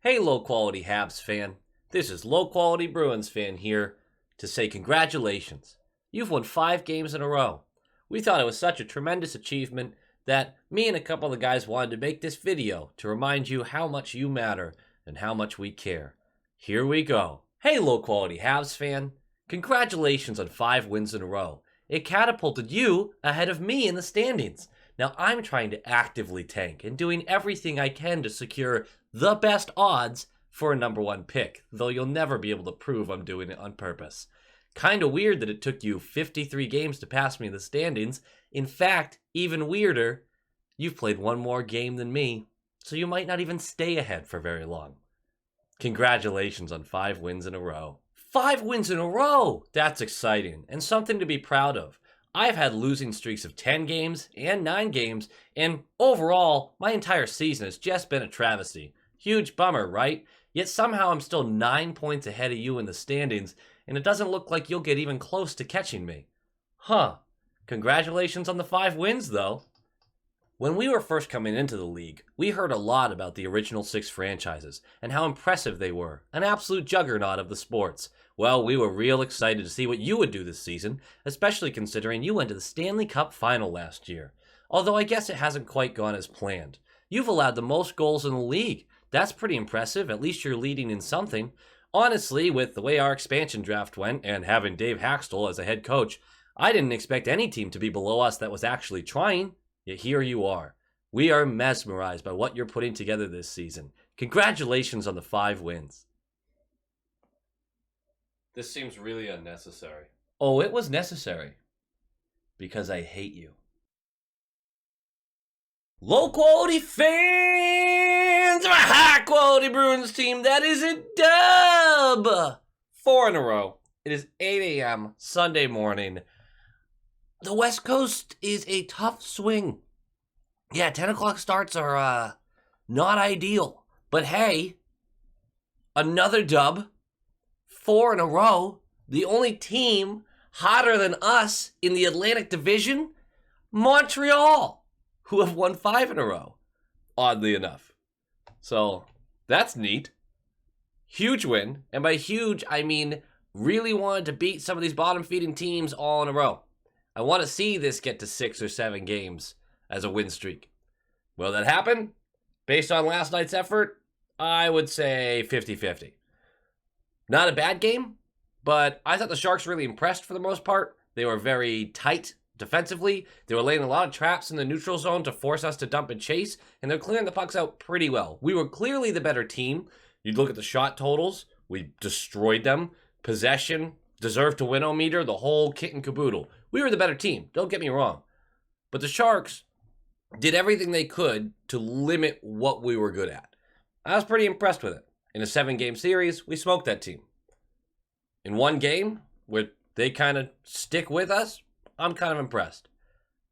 Hey, low quality Habs fan. This is low quality Bruins fan here to say congratulations. You've won 5 games in a row. We thought it was such a tremendous achievement that me and a couple of guys wanted to make this video to remind you how much you matter and how much we care. Here we go. Hey, low quality Habs fan. Congratulations on 5 wins in a row. It catapulted you ahead of me in the standings. Now I'm trying to actively tank and doing everything I can to secure the best odds for a #1 pick, though you'll never be able to prove I'm doing it on purpose. Kinda weird that it took you 53 games to pass me in the standings. In fact, even weirder, you've played one more game than me, so you might not even stay ahead for very long. Congratulations on 5 wins in a row. 5 wins in a row! That's exciting and something to be proud of. I've had losing streaks of 10 games and 9 games, and overall, my entire season has just been a travesty. Huge bummer, right? Yet somehow I'm still 9 points ahead of you in the standings, and it doesn't look like you'll get even close to catching me. Huh. Congratulations on the 5 wins, though. When we were first coming into the league, we heard a lot about the original 6 franchises and how impressive they were, an absolute juggernaut of the sports. Well, we were real excited to see what you would do this season, especially considering you went to the Stanley Cup final last year. Although I guess it hasn't quite gone as planned. You've allowed the most goals in the league. That's pretty impressive, at least you're leading in something. Honestly, with the way our expansion draft went and having Dave Haxtell as a head coach, I didn't expect any team to be below us that was actually trying. Yet here you are. We are mesmerized by what you're putting together this season. Congratulations on the 5 wins. This seems really unnecessary. Oh, it was necessary. Because I hate you. Low quality fans of a high quality Bruins team. That is a dub. 4 in a row. It is 8 a.m. Sunday morning. The West Coast is a tough swing. Yeah, 10 o'clock starts are not ideal. But hey, another dub. 4 in a row. The only team hotter than us in the Atlantic Division, Montreal, who have won 5 in a row, oddly enough. So that's neat. Huge win. And by huge, I mean really wanted to beat some of these bottom feeding teams all in a row. I want to see this get to 6 or 7 games as a win streak. Will that happen? Based on last night's effort, I would say 50-50. Not a bad game, but I thought the Sharks really impressed for the most part. They were very tight defensively. They were laying a lot of traps in the neutral zone to force us to dump and chase, and they're clearing the pucks out pretty well. We were clearly the better team. You'd look at the shot totals. We destroyed them. Possession, deserve to win-o-meter, the whole kit and caboodle. We were the better team, don't get me wrong. But the Sharks did everything they could to limit what we were good at. I was pretty impressed with it. In a 7-game series, we smoked that team. In one game, where they kind of stick with us, I'm kind of impressed.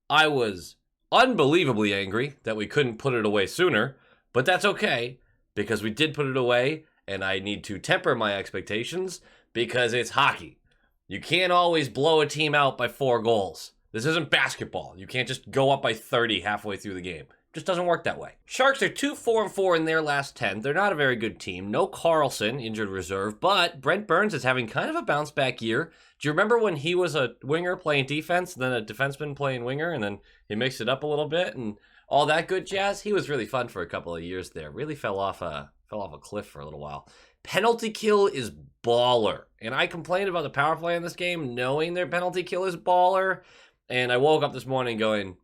I was unbelievably angry that we couldn't put it away sooner, but that's okay, because we did put it away, and I need to temper my expectations, because it's hockey. You can't always blow a team out by 4 goals. This isn't basketball. You can't just go up by 30 halfway through the game. It just doesn't work that way. Sharks are 2-4-4 in their last 10. They're not a very good team. No Carlson, injured reserve, but Brent Burns is having kind of a bounce back year. Do you remember when he was a winger playing defense, then a defenseman playing winger, and then he mixed it up a little bit and all that good jazz? He was really fun for a couple of years there. Really fell off a cliff for a little while. Penalty kill is baller. And I complained about the power play in this game, knowing their penalty kill is baller. And I woke up this morning going,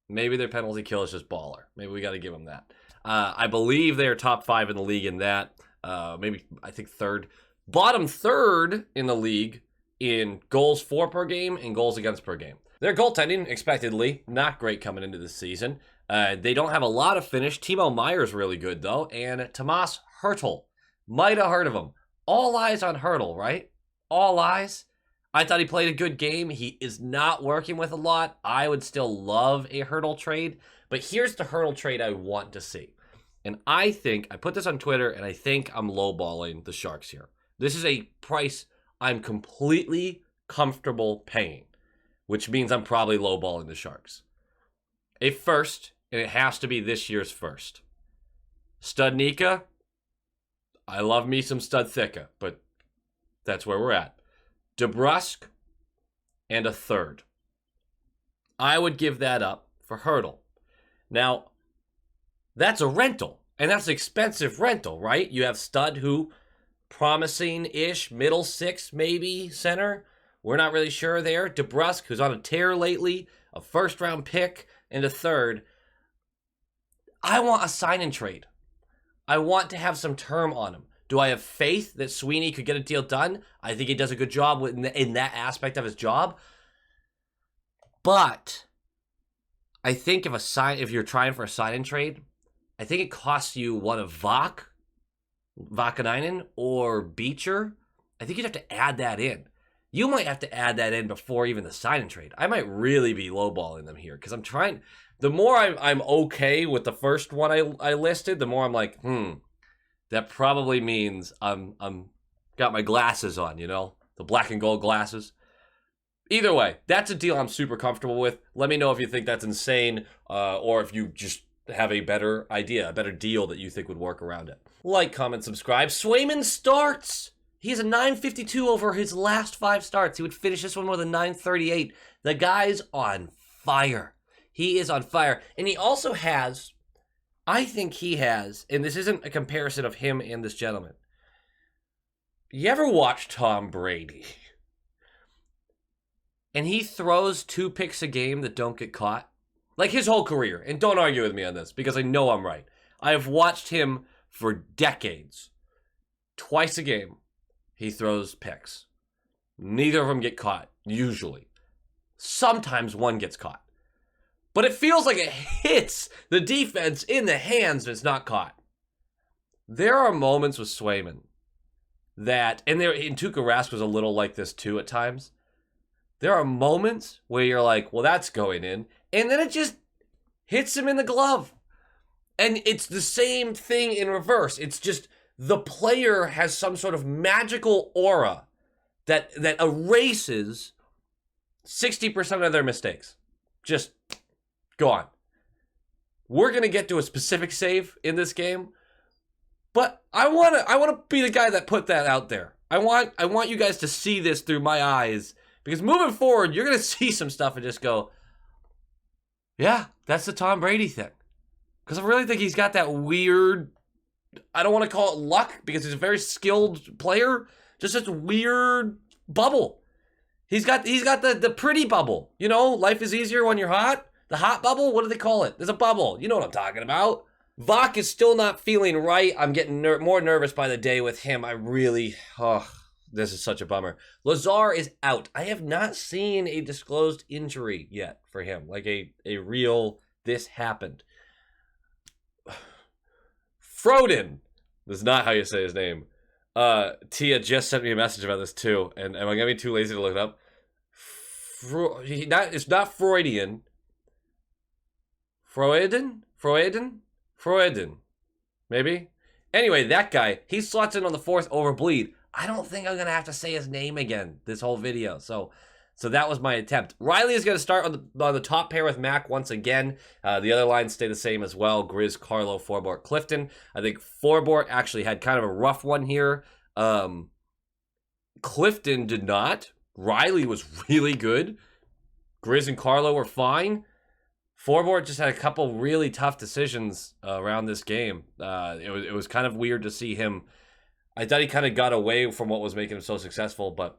maybe their penalty kill is just baller. Maybe we got to give them that. I believe they are top 5 in the league in that. Maybe, I think, third. Bottom third in the league in goals for per game and goals against per game. Their goaltending, expectedly, not great coming into this season. They don't have a lot of finish. Timo Meier's really good, though. And Tomas Hertl. Might have heard of him. All eyes on Hertl, right? All eyes. I thought he played a good game. He is not working with a lot. I would still love a Hertl trade. But here's the Hertl trade I want to see. And I think, I put this on Twitter, and I think I'm lowballing the Sharks here. This is a price I'm completely comfortable paying, which means I'm probably lowballing the Sharks. A first, and it has to be this year's first. Studnicka, I love me some Stud Thicka, but that's where we're at. DeBrusque and a third. I would give that up for Hertl. Now, that's a rental, and that's an expensive rental, right? You have Stud, who promising-ish, middle six, maybe, center. We're not really sure there. DeBrusque, who's on a tear lately, a first-round pick, and a third. I want a sign-and-trade. I want to have some term on him. Do I have faith that Sweeney could get a deal done? I think he does a good job in that aspect of his job. But I think if you're trying for a sign-and-trade, I think it costs you one of Vakanainen or Beecher. I think you'd have to add that in. You might have to add that in before even the sign-and-trade. I might really be lowballing them here because I'm trying. The more I'm okay with the first one I listed, the more I'm like, that probably means I'm got my glasses on, the black and gold glasses. Either way, that's a deal I'm super comfortable with. Let me know if you think that's insane, or if you just have a better idea, a better deal that you think would work around it. Like, comment, subscribe. Swayman starts. He has a 952 over his last 5 starts. He would finish this one with a 938. The guy's on fire. He is on fire. And he also has, I think he has, and this isn't a comparison of him and this gentleman. You ever watch Tom Brady? And he throws 2 picks a game that don't get caught? Like his whole career. And don't argue with me on this, because I know I'm right. I have watched him for decades. Twice a game, he throws picks. Neither of them get caught, usually. Sometimes one gets caught. But it feels like it hits the defense in the hands and it's not caught. There are moments with Swayman that, and Tuukka Rask was a little like this too at times. There are moments where you're like, well, that's going in. And then it just hits him in the glove. And it's the same thing in reverse. It's just the player has some sort of magical aura that erases 60% of their mistakes. Just gone. We're going to get to a specific save in this game. But I want to be the guy that put that out there. I want you guys to see this through my eyes. Because moving forward, you're going to see some stuff and just go, yeah, that's the Tom Brady thing. Because I really think he's got that weird, I don't want to call it luck, because he's a very skilled player, just this weird bubble. He's got the pretty bubble. Life is easier when you're hot. The hot bubble, what do they call it? There's a bubble. You know what I'm talking about. Vok is still not feeling right. I'm getting more nervous by the day with him. I really, this is such a bummer. Lazar is out. I have not seen a disclosed injury yet for him. Like a real, this happened. Froden. This is not how you say his name. Tia just sent me a message about this too. And am I going to be too lazy to look it up? It's not Freudian. Freuden? Maybe? Anyway, that guy, he slots in on the 4th over bleed. I don't think I'm going to have to say his name again this whole video. So that was my attempt. Riley is going to start on the top pair with Mac once again. The other lines stay the same as well. Grizz, Carlo, Forbort, Clifton. I think Forbort actually had kind of a rough one here. Clifton did not. Riley was really good. Grizz and Carlo were fine. Forbort just had a couple really tough decisions around this game. It was kind of weird to see him. I thought he kind of got away from what was making him so successful, but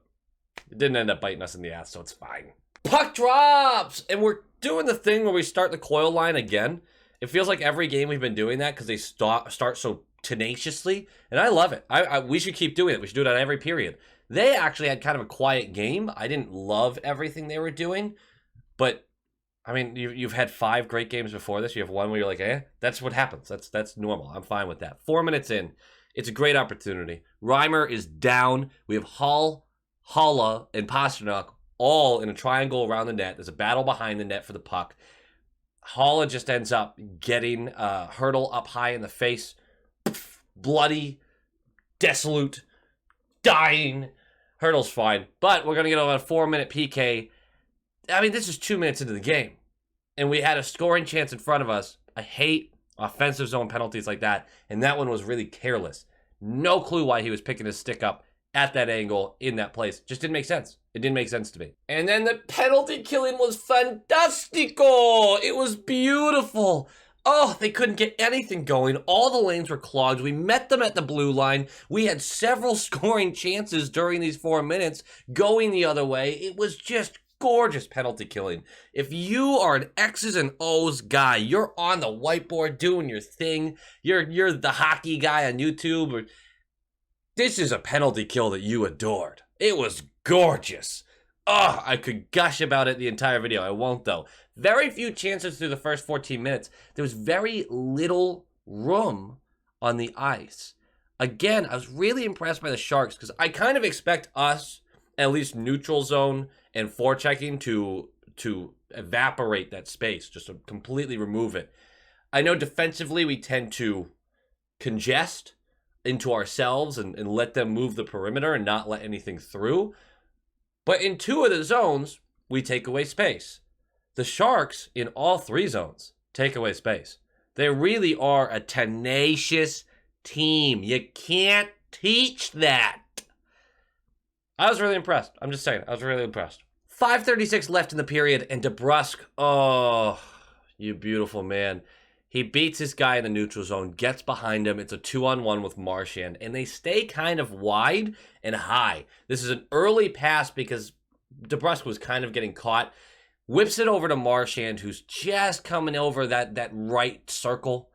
it didn't end up biting us in the ass, so it's fine. Puck drops! And we're doing the thing where we start the coil line again. It feels like every game we've been doing that because they start so tenaciously, and I love it. We should keep doing it. We should do it on every period. They actually had kind of a quiet game. I didn't love everything they were doing, but I mean, you've had 5 great games before this. You have one where you're like, that's what happens. That's normal. I'm fine with that. 4 minutes in, it's a great opportunity. Reimer is down. We have Hall, Haula, and Pasternak all in a triangle around the net. There's a battle behind the net for the puck. Haula just ends up getting Hertl up high in the face. Bloody, desolate, dying. Hertl's fine. But we're going to get on a 4-minute PK. I mean, this is 2 minutes into the game. And we had a scoring chance in front of us. I hate offensive zone penalties like that. And that one was really careless. No clue why he was picking his stick up at that angle in that place. Just didn't make sense. It didn't make sense to me. And then the penalty killing was fantastico. It was beautiful. Oh, they couldn't get anything going. All the lanes were clogged. We met them at the blue line. We had several scoring chances during these 4 minutes going the other way. It was just gorgeous penalty killing. If you are an X's and O's guy, you're on the whiteboard doing your thing. You're the hockey guy on YouTube. Or this is a penalty kill that you adored. It was gorgeous. Oh, I could gush about it the entire video. I won't, though. Very few chances through the first 14 minutes. There was very little room on the ice. Again, I was really impressed by the Sharks because I kind of expect us, at least neutral zone and forechecking, to evaporate that space, just to completely remove it. I know defensively we tend to congest into ourselves and let them move the perimeter and not let anything through. But in 2 of the zones, we take away space. The Sharks, in all 3 zones, take away space. They really are a tenacious team. You can't teach that. I was really impressed. I'm just saying, I was really impressed. 5:36 left in the period, and DeBrusk, oh, you beautiful man. He beats this guy in the neutral zone, gets behind him. It's a 2-on-1 with Marchand, and they stay kind of wide and high. This is an early pass because DeBrusk was kind of getting caught. Whips it over to Marchand, who's just coming over that right circle,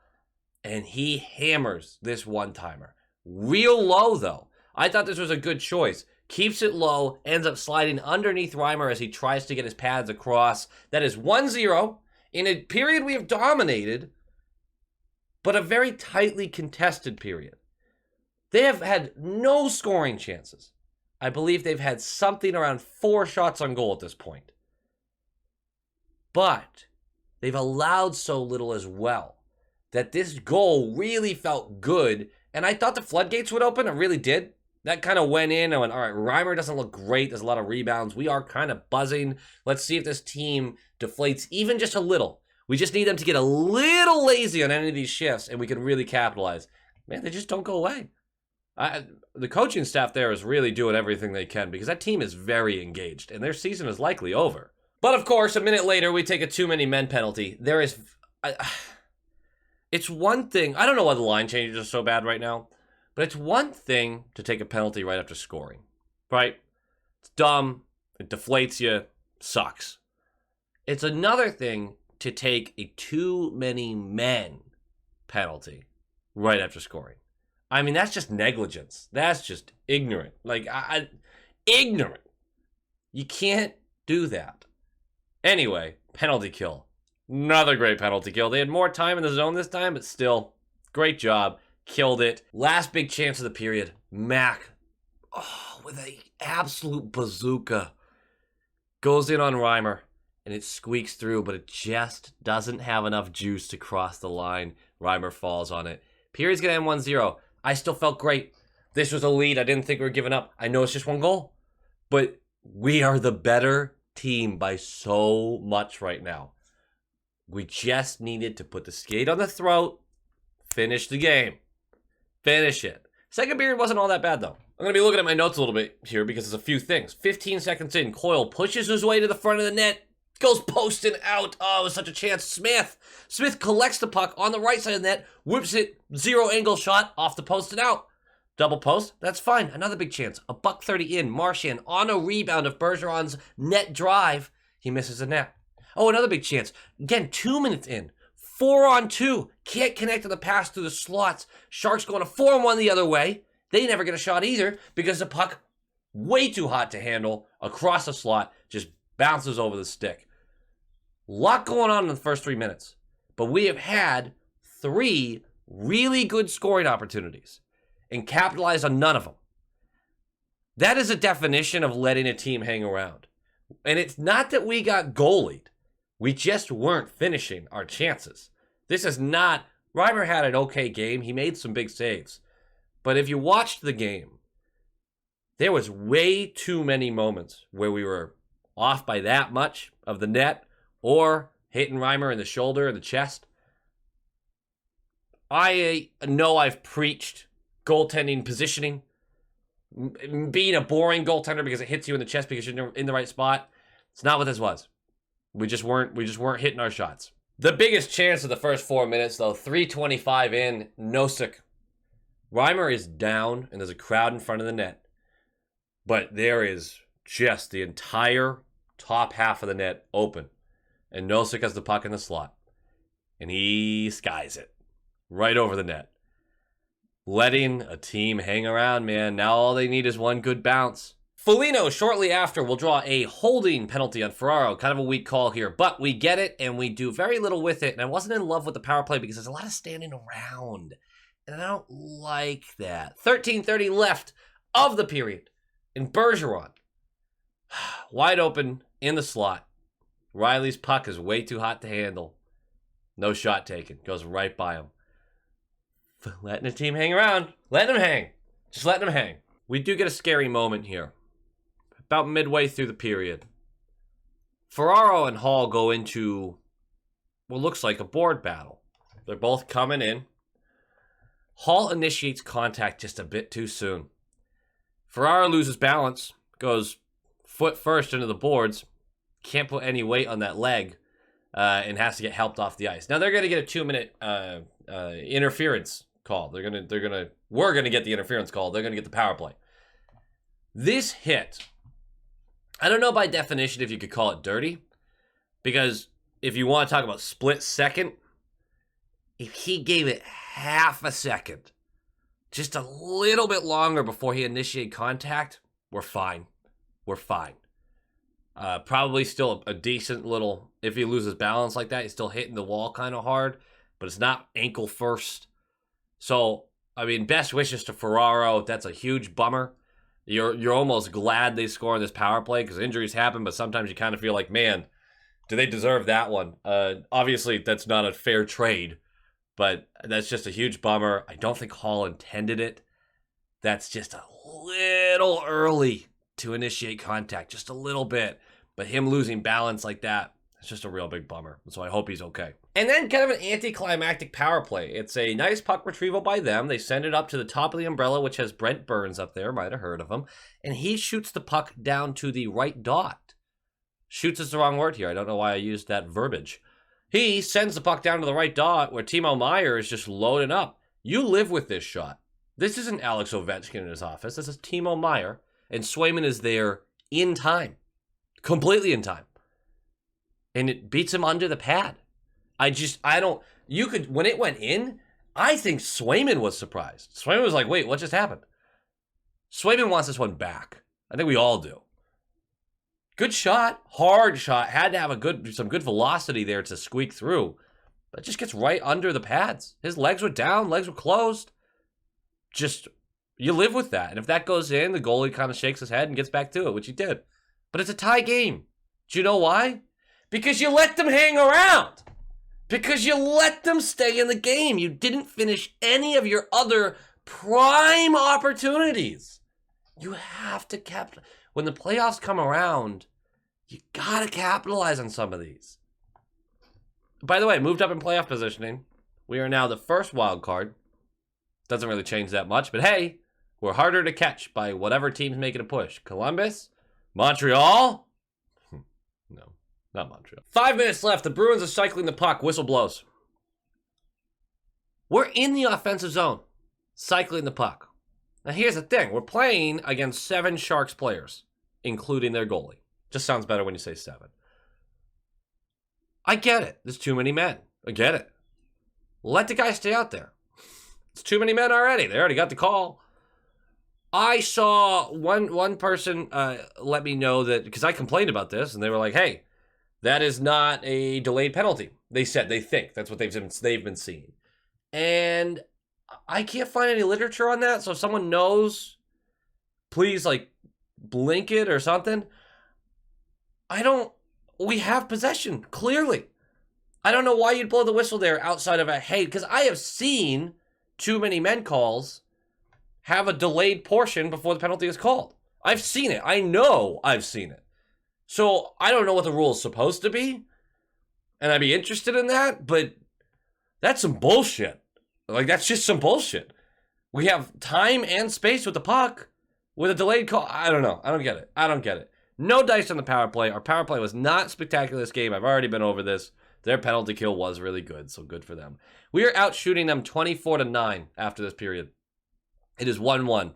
and he hammers this one-timer. Real low, though. I thought this was a good choice. Keeps it low, ends up sliding underneath Reimer as he tries to get his pads across. That is 1-0 in a period we have dominated, but a very tightly contested period. They have had no scoring chances. I believe they've had something around 4 shots on goal at this point. But they've allowed so little as well that this goal really felt good. And I thought the floodgates would open. It really did. That kind of went in. I went, all right, Reimer doesn't look great. There's a lot of rebounds. We are kind of buzzing. Let's see if this team deflates even just a little. We just need them to get a little lazy on any of these shifts, and we can really capitalize. Man, they just don't go away. The coaching staff there is really doing everything they can because that team is very engaged, and their season is likely over. But, of course, a minute later, we take a too many men penalty. There is... it's one thing... I don't know why the line changes are so bad right now, but it's one thing to take a penalty right after scoring, right? It's dumb. It deflates you. Sucks. It's another thing to take a too many men penalty right after scoring. I mean, that's just negligence. That's just ignorant. Like, ignorant. You can't do that. Anyway, penalty kill. Another great penalty kill. They had more time in the zone this time, but still, great job. Killed it. Last big chance of the period. Mac, with an absolute bazooka, goes in on Reimer, and it squeaks through, but it just doesn't have enough juice to cross the line. Reimer falls on it. Period's going to end 1-0. I still felt great. This was a lead. I didn't think we were giving up. I know it's just 1 goal, but we are the better team by so much right now. We just needed to put the skate on the throat, finish the game. Finish it. Second period wasn't all that bad, though. I'm going to be looking at my notes a little bit here because there's a few things. 15 seconds in, Coyle pushes his way to the front of the net, goes posting out. Oh, it was such a chance. Smith collects the puck on the right side of the net, whips it, 0-angle shot off the post and out. Double post, that's fine. Another big chance. A $1.30 in. Marchand on a rebound of Bergeron's net drive. He misses the net. Oh, another big chance. Again, 2 minutes in. 4-on-2. Can't connect to the pass through the slots. Sharks going a 4-on-1 the other way. They never get a shot either because the puck, way too hot to handle, across the slot, just bounces over the stick. Lot going on in the first 3 minutes. But we have had 3 really good scoring opportunities and capitalized on none of them. That is a definition of letting a team hang around. And it's not that we got goalied. We just weren't finishing our chances. This is not... Reimer had an okay game. He made some big saves. But if you watched the game, there was way too many moments where we were off by that much of the net or hitting Reimer in the shoulder or the chest. I know I've preached goaltending positioning, being a boring goaltender because it hits you in the chest because you're in the right spot. It's not what this was. We just weren't hitting our shots. The biggest chance of the first 4 minutes, though, 3:25 in, Nosek. Reimer is down, and there's a crowd in front of the net. But there is just the entire top half of the net open. And Nosek has the puck in the slot. And he skies it right over the net. Letting a team hang around, man. Now all they need is one good bounce. Foligno, shortly after, will draw a holding penalty on Ferraro. Kind of a weak call here, but we get it, and we do very little with it. And I wasn't in love with the power play because there's a lot of standing around. And I don't like that. 13:30 left of the period. And Bergeron, wide open in the slot. Riley's puck is way too hot to handle. No shot taken. Goes right by him. Letting the team hang around. Letting them hang. Just letting them hang. We do get a scary moment here. About midway through the period. Ferraro and Hall go into what looks like a board battle. They're both coming in. Hall initiates contact just a bit too soon. Ferraro loses balance. Goes foot first into the boards. Can't put any weight on that leg. And has to get helped off the ice. Now they're going to get a 2-minute interference call. We're going to get the interference call. They're going to get the power play. This hit, I don't know by definition if you could call it dirty, because if you want to talk about split second, if he gave it half a second, just a little bit longer before he initiated contact, we're fine. We're fine. Probably still a decent little, if he loses balance like that, he's still hitting the wall kind of hard, but it's not ankle first. So, I mean, best wishes to Ferraro. That's a huge bummer. You're almost glad they score on this power play because injuries happen, but sometimes you kind of feel like, man, do they deserve that one? Obviously, that's not a fair trade, but that's just a huge bummer. I don't think Hall intended it. That's just a little early to initiate contact, just a little bit. But him losing balance like that, it's just a real big bummer. So I hope he's okay. And then kind of an anticlimactic power play. It's a nice puck retrieval by them. They send it up to the top of the umbrella, which has Brent Burns up there. Might have heard of him. And he shoots the puck down to the right dot. Shoots is the wrong word here. I don't know why I used that verbiage. He sends the puck down to the right dot where Timo Meier is just loading up. You live with this shot. This isn't Alex Ovechkin in his office. This is Timo Meier. And Swayman is there in time. Completely in time. And it beats him under the pad. When it went in, I think Swayman was surprised. Swayman was like, wait, what just happened? Swayman wants this one back. I think we all do. Good shot. Hard shot. Had to have some good velocity there to squeak through. But it just gets right under the pads. His legs were down. Legs were closed. Just, you live with that. And if that goes in, the goalie kind of shakes his head and gets back to it, which he did. But it's a tie game. Do you know why? Because you let them hang around. Because you let them stay in the game. You didn't finish any of your other prime opportunities. You have to capitalize. When the playoffs come around, you got to capitalize on some of these. By the way, moved up in playoff positioning. We are now the first wild card. Doesn't really change that much, but hey, we're harder to catch by whatever team's making a push. Columbus? Montreal? No, not Montreal. 5 minutes left. The Bruins are cycling the puck. Whistle blows. We're in the offensive zone, cycling the puck. Now here's the thing. We're playing against 7 Sharks players, including their goalie. Just sounds better when you say 7. I get it. There's too many men. I get it. Let the guy stay out there. It's too many men already. They already got the call. I saw one person let me know that, because I complained about this, and they were like, hey, that is not a delayed penalty. They said they think. That's what they've been seeing. And I can't find any literature on that, so if someone knows, please, blink it or something. We have possession, clearly. I don't know why you'd blow the whistle there outside of a hey, because I have seen too many men calls have a delayed portion before the penalty is called. I've seen it. I know I've seen it. So I don't know what the rule is supposed to be, and I'd be interested in that, but that's some bullshit. That's just some bullshit. We have time and space with the puck with a delayed call. I don't know. I don't get it. No dice on the power play. Our power play was not spectacular this game. I've already been over this. Their penalty kill was really good, so good for them. We are out shooting them 24-9 after this period. It is 1-1.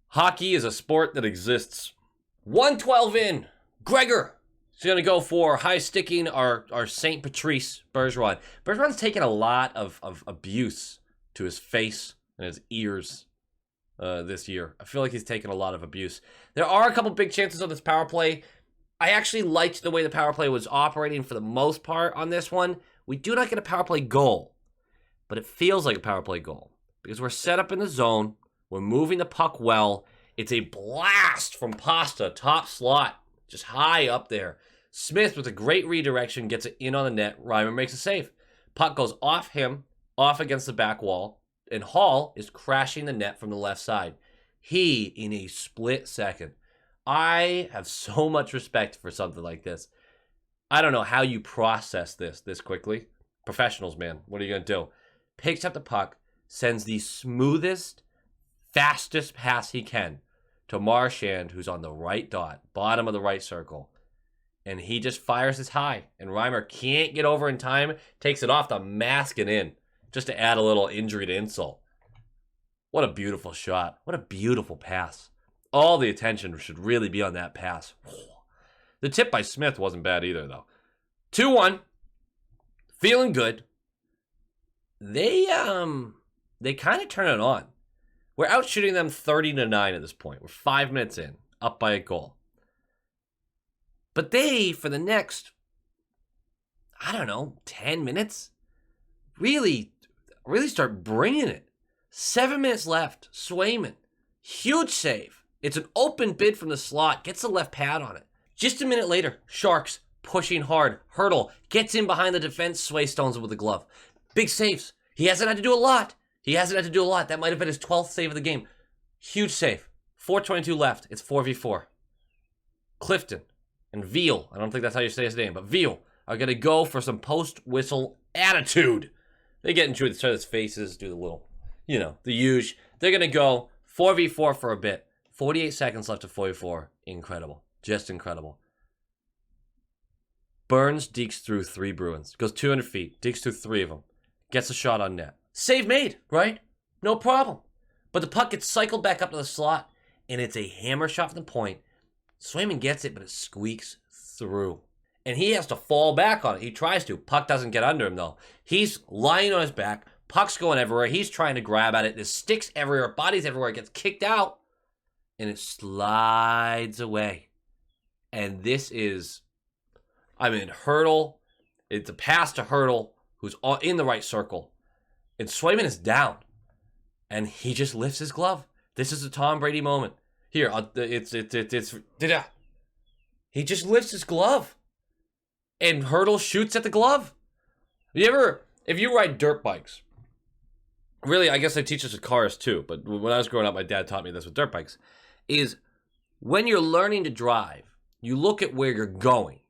Hockey is a sport that exists. 112 in. Gregor is going to go for high sticking our St. Patrice Bergeron. Bergeron's taken a lot of abuse to his face and his ears this year. I feel like he's taken a lot of abuse. There are a couple big chances on this power play. I actually liked the way the power play was operating for the most part on this one. We do not get a power play goal, but it feels like a power play goal because we're set up in the zone. We're moving the puck well. It's a blast from Pasta, top slot, just high up there. Smith with a great redirection gets it in on the net. Reimer makes a save. Puck goes off him, off against the back wall, and Hall is crashing the net from the left side. He, in a split second. I have so much respect for something like this. I don't know how you process this quickly. Professionals, man. What are you going to do? Picks up the puck, sends the smoothest, fastest pass he can to Marchand, who's on the right dot, bottom of the right circle. And he just fires his high. And Reimer can't get over in time, takes it off the mask and in, just to add a little injury to insult. What a beautiful shot. What a beautiful pass. All the attention should really be on that pass. The tip by Smith wasn't bad either, though. 2-1. Feeling good. They kind of turn it on. We're out shooting them 30-9 at this point. We're 5 minutes in, up by a goal. But they, for the next, 10 minutes, really start bringing it. 7 minutes left. Swayman. Huge save. It's an open bid from the slot. Gets the left pad on it. Just a minute later, Sharks pushing hard. Hurdle gets in behind the defense. Sway stones it with a glove. Big saves. He hasn't had to do a lot. That might have been his 12th save of the game. Huge save. 4:22 left. It's 4v4. Clifton and Veal, I don't think that's how you say his name, but Veal are going to go for some post-whistle attitude. They get into each other's faces, do the little, the huge. They're going to go 4v4 for a bit. 48 seconds left to 44. Incredible. Just incredible. Burns dekes through 3 Bruins. Goes 200 feet. Dekes through 3 of them. Gets a shot on net. Save made, right? No problem. But the puck gets cycled back up to the slot, and it's a hammer shot from the point. Swayman gets it, but it squeaks through. And he has to fall back on it. He tries to. Puck doesn't get under him, though. He's lying on his back. Puck's going everywhere. He's trying to grab at it. There's sticks everywhere. Bodies everywhere. It gets kicked out. And it slides away. And this is, Hurdle. It's a pass to Hurdle, who's in the right circle. And Swayman is down. And he just lifts his glove. This is a Tom Brady moment. Here, he just lifts his glove. And Hurdle shoots at the glove. If you ride dirt bikes, really, I guess they teach us with cars too, but when I was growing up, my dad taught me this with dirt bikes, is when you're learning to drive, you look at where you're going,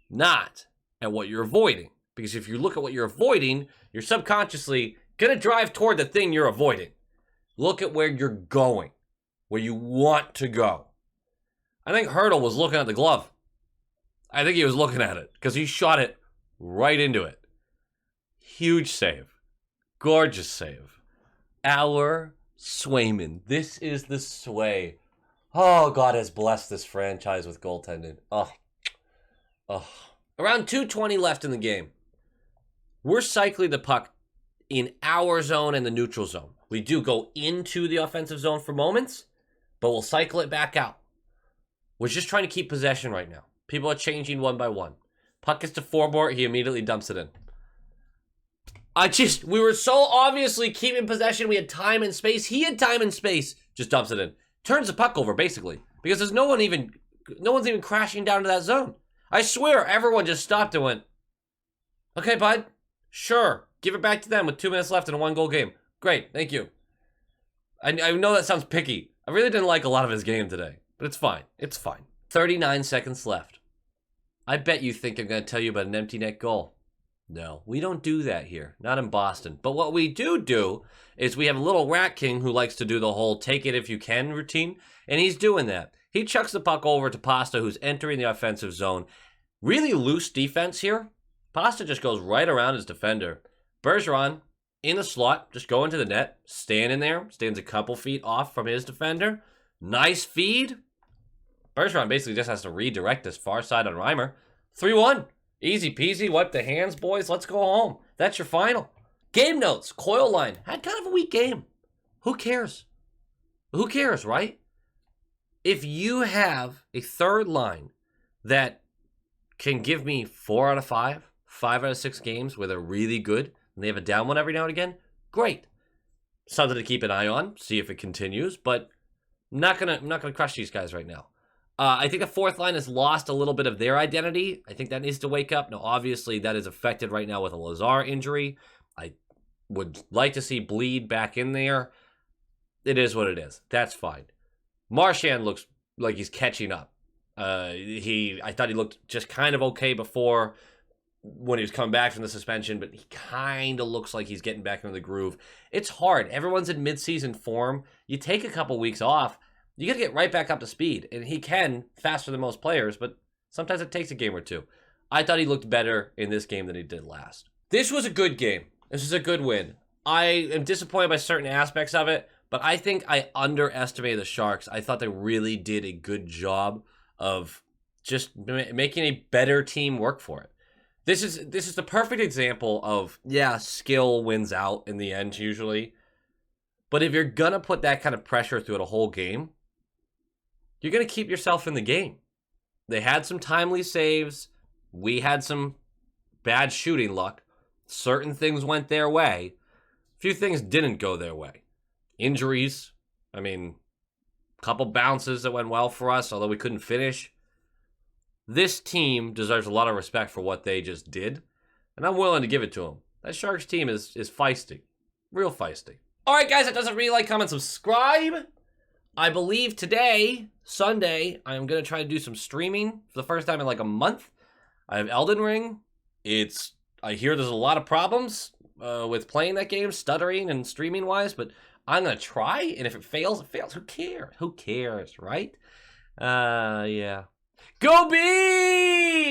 not at what you're avoiding. Because if you look at what you're avoiding, you're subconsciously going to drive toward the thing you're avoiding. Look at where you're going, where you want to go. I think Hurdle was looking at the glove. I think he was looking at it because he shot it right into it. Huge save. Gorgeous save. Our Swayman. This is the Sway. Oh, God has blessed this franchise with goaltending. Oh. Around 2:20 left in the game. We're cycling the puck in our zone and the neutral zone. We do go into the offensive zone for moments, but we'll cycle it back out. We're just trying to keep possession right now. People are changing one by one. Puck gets to Forbort, he immediately dumps it in. We were so obviously keeping possession. We had time and space. He had time and space. Just dumps it in. Turns the puck over, basically. Because there's no one's even crashing down to that zone. I swear, everyone just stopped and went, okay, bud, sure. Give it back to them with 2 minutes left in a 1-goal game. Great, thank you. I know that sounds picky. I really didn't like a lot of his game today. But it's fine. It's fine. 39 seconds left. I bet you think I'm going to tell you about an empty net goal. No, we don't do that here. Not in Boston. But what we do is we have a little Rat King who likes to do the whole take it if you can routine, and he's doing that. He chucks the puck over to Pasta, who's entering the offensive zone. Really loose defense here. Pasta just goes right around his defender. Bergeron, in the slot, just going to the net, standing there, stands a couple feet off from his defender. Nice feed. Bergeron basically just has to redirect this far side on Reimer. 3-1. Easy peasy. Wipe the hands, boys. Let's go home. That's your final. Game notes. Coil line. Had kind of a weak game. Who cares? Who cares, right? If you have a third line that can give me 4 out of 5, 5 out of 6 games where they're really good, and they have a down one every now and again, great. Something to keep an eye on, see if it continues, but I'm not gonna crush these guys right now. I think the fourth line has lost a little bit of their identity. I think that needs to wake up. Now, obviously, that is affected right now with a Lazar injury. I would like to see Bleed back in there. It is what it is. That's fine. Marchand looks like he's catching up. I thought he looked just kind of okay before when he was coming back from the suspension, but he kind of looks like he's getting back into the groove. It's hard. Everyone's in mid-season form. You take a couple weeks off, you got to get right back up to speed, and he can faster than most players, but sometimes it takes a game or two. I thought he looked better in this game than he did last. This was a good game. This is a good win. I am disappointed by certain aspects of it, but I think I underestimated the Sharks. I thought they really did a good job of just making a better team work for it. This is the perfect example of, yeah, skill wins out in the end usually. But if you're going to put that kind of pressure through a whole game, you're going to keep yourself in the game. They had some timely saves. We had some bad shooting luck. Certain things went their way. A few things didn't go their way. Injuries. I mean, a couple bounces that went well for us, although we couldn't finish. This team deserves a lot of respect for what they just did, and I'm willing to give it to them. That Sharks team is feisty. Real feisty. All right, guys, that does it. Really like, comment, subscribe. I believe today, Sunday, I'm going to try to do some streaming for the first time in like a month. I have Elden Ring. I hear there's a lot of problems with playing that game, stuttering and streaming-wise, but I'm going to try, and if it fails, it fails. Who cares? Who cares, right? Yeah. Go Bees!